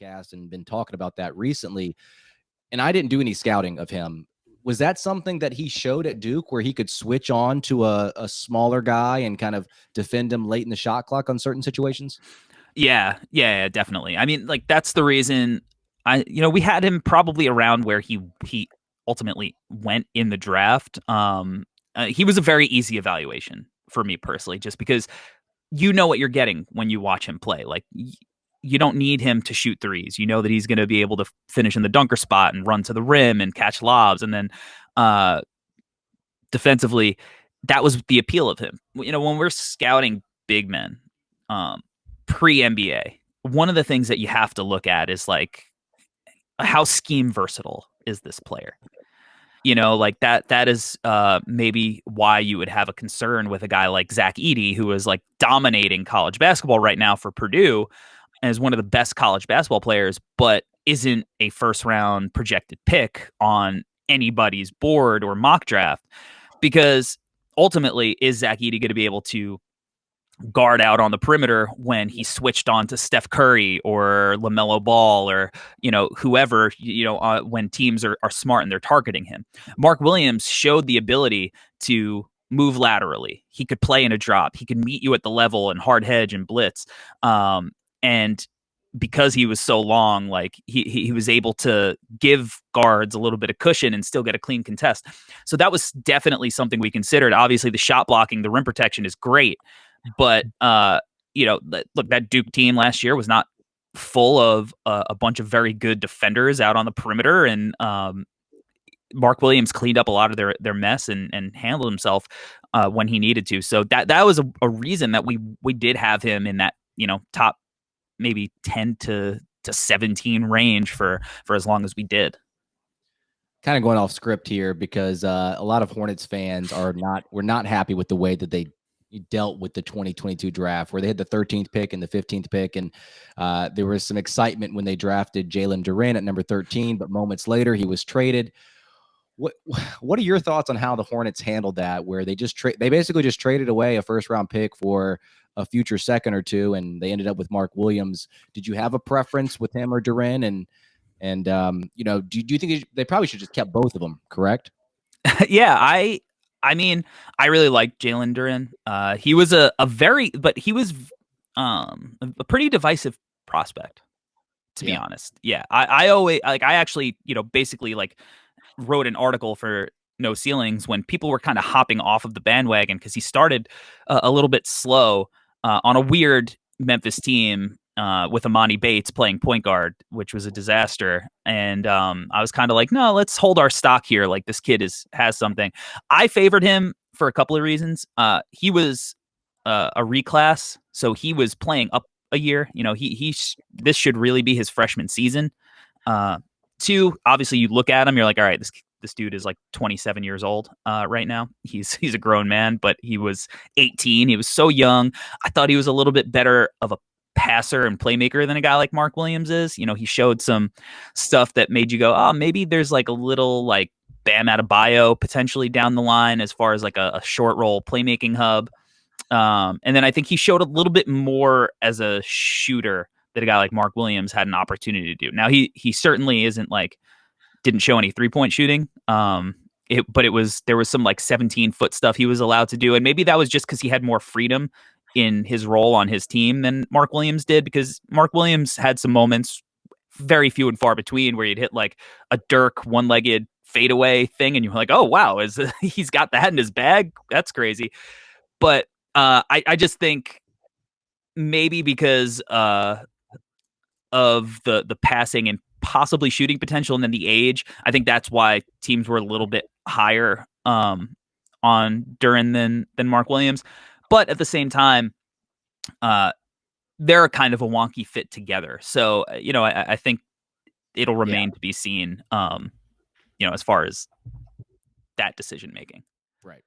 podcast and been talking about that recently. And I didn't do any scouting of him. Was that something that he showed at Duke where he could switch on to a smaller guy and kind of defend him late in the shot clock on certain situations? Yeah, definitely. I mean, like that's the reason we had him probably around where he ultimately went in the draft. He was a very easy evaluation for me personally, just because you know what you're getting when you watch him play. Like you don't need him to shoot threes. You know that he's going to be able to finish in the dunker spot and run to the rim and catch lobs, and then defensively, that was the appeal of him. When we're scouting big men, pre NBA, one of the things that you have to look at is like how scheme versatile is this player. Like that is maybe why you would have a concern with a guy like Zach Edey, who is like dominating college basketball right now for Purdue and is one of the best college basketball players, but isn't a first round projected pick on anybody's board or mock draft. Because ultimately, is Zach Edey going to be able to guard out on the perimeter when he switched on to Steph Curry or LaMelo Ball or whoever, when teams are smart and they're targeting him? Mark Williams showed the ability to move laterally. He could play in a drop. He could meet you at the level and hard hedge and blitz. And because he was so long, like he was able to give guards a little bit of cushion and still get a clean contest. So that was definitely something we considered. Obviously, the shot blocking, the rim protection is great, but look, that Duke team last year was not full of a bunch of very good defenders out on the perimeter, and Mark Williams cleaned up a lot of their mess and handled himself when he needed to. So that was a reason that we did have him in that top maybe 10 to 17 range for as long as we did. Kind of going off script here because a lot of Hornets fans were not happy with the way that they dealt with the 2022 draft, where they had the 13th pick and the 15th pick. And there was some excitement when they drafted Jalen Duren at number 13, but moments later he was traded. What are your thoughts on how the Hornets handled that, where they basically just traded away a first round pick for a future second or two, and they ended up with Mark Williams? Did you have a preference with him or Duren? And do you think they probably should just kept both of them, correct? Yeah, I mean, I really like Jalen Duren. He was he was a pretty divisive prospect, to be honest. Yeah, I always I actually basically wrote an article for No Ceilings when people were kind of hopping off of the bandwagon because he started a little bit slow on a weird Memphis team with Amani Bates playing point guard, which was a disaster. And I was kind of like, no, let's hold our stock here. Like, this kid has something. I favored him for a couple of reasons. He was a reclass, so he was playing up a year. This should really be his freshman season. Two, obviously, you look at him, you're like, all right, this dude is like 27 years old right now. He's a grown man, but he was 18. He was so young. I thought he was a little bit better of a passer and playmaker than a guy like Mark Williams is. He showed some stuff that made you go, oh, maybe there's like a little like Bam Adebayo potentially down the line as far as like a short roll playmaking hub. And then I think he showed a little bit more as a shooter that a guy like Mark Williams had an opportunity to do. Now he certainly isn't didn't show any 3-point shooting. But there was some 17-foot stuff he was allowed to do. And maybe that was just because he had more freedom in his role on his team than Mark Williams did, because Mark Williams had some moments, very few and far between, where he'd hit like a Dirk one-legged fadeaway thing. And you're like, oh, wow, he's got that in his bag. That's crazy. But I just think maybe because of the passing and possibly shooting potential and then the age, I think that's why teams were a little bit higher on Duren than Mark Williams. But at the same time, they're kind of a wonky fit together. So, I think it'll remain to be seen, as far as that decision making. Right.